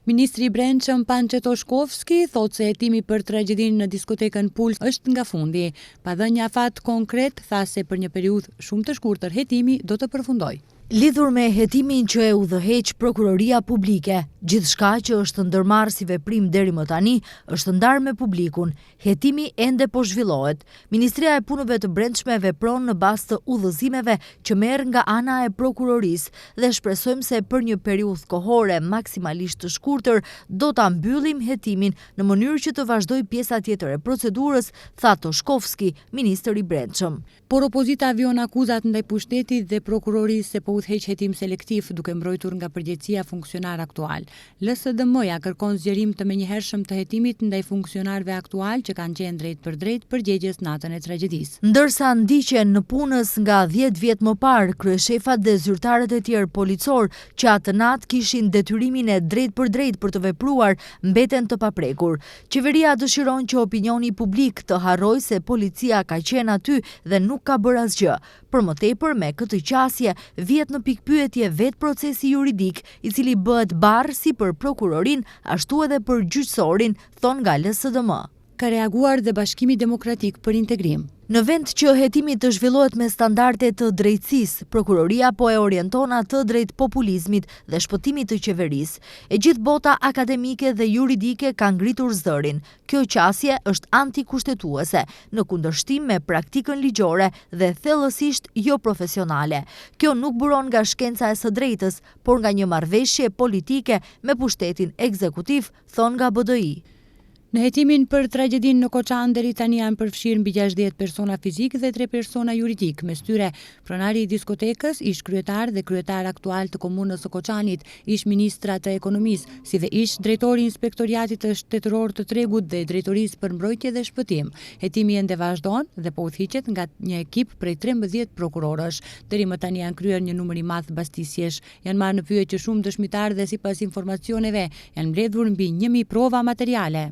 Ministri i Brendshëm Pançe Toshkovski thotë se hetimi për tragjedinë në diskotekën Puls është nga fundi. Pa dhënë një afat konkret, tha se për një periudhë shumë të shkurtër hetimi do të përfundojë. Lidhur me hetimin që e udhëheq Prokuroria Publike, gjithçka që është ndërmarrë si veprim deri më tani është ndarë me publikun. Hetimi ende po zhvillohet. Ministria e Punëve të Brendshme vepron në bazë të udhëzimeve që merr nga ana e prokurorisë dhe shpresojmë se për një periudhë kohore maksimalisht të shkurtër do ta mbyllim hetimin në mënyrë që të vazhdojë pjesa tjetër e procedurës, tha Toshkovski, ministri i Brendshëm. Por opozita vion akuzat ndaj pushtetit dhe prokurorisë se po udhëheq hetim selektiv duke mbrojtur nga përgjegjësia funksionar aktual. LSDM-ja kërkon zgjerim të menjëhershëm të hetimit ndaj funksionarëve aktual që kanë qenë drejt për drejt përgjegjës natën e tragjedisë. Ndërsa ndiqen në punës nga 10 vjet më parë, kryeshefat dhe zyrtarët e tjerë policor që atë natë kishin detyrimin e drejt për të vepruar mbeten të paprekur. Qeveria dëshiron që opinioni publik të harrojë se policia ka qenë aty dhe nuk ka bërë asgjë. Për më tepër me këtë qasje vjet në pikpyetje vetë procesi juridik, i cili bëhet barr si për prokurorin, ashtu edhe për gjyqësorin, thon nga LSDM. Ka reaguar dhe Bashkimi Demokratik për Integrim. Në vend që hetimi të zhvillohet me standarde të drejtësisë, prokuroria po e orienton atë drejt populizmit dhe shpëtimit të qeverisë. E gjithë bota akademike dhe juridike ka ngritur zërin. Kjo qasje është antikushtetuese, në kundërshtim me praktikën ligjore dhe thellësisht jo profesionale. Kjo nuk buron nga shkenca e së drejtës, por nga një marrëveshje politike me pushtetin ekzekutiv, thon nga BDI. Në hetimin për tragjedinë në Koçan deri tani janë përfshirë mbi 60 persona fizik dhe 3 persona juridik, mes tyre pronari i diskotekës, ish kryetar dhe kryetar aktual të komunës së Koçanit, ish ministra të ekonomisë, si dhe ish drejtori i inspektoriatit të shtetëror të tregut dhe drejtorisë për mbrojtje dhe shpëtim. Hetimi ende vazhdon dhe po udhëhiqet nga një ekip prej 13 prokurorësh. Deri më tani janë kryer një numër i madh bastisjesh. Janë marrë në pyetje shumë dëshmitarë dhe sipas informacioneve janë mbledhur mbi 1000 prova materiale.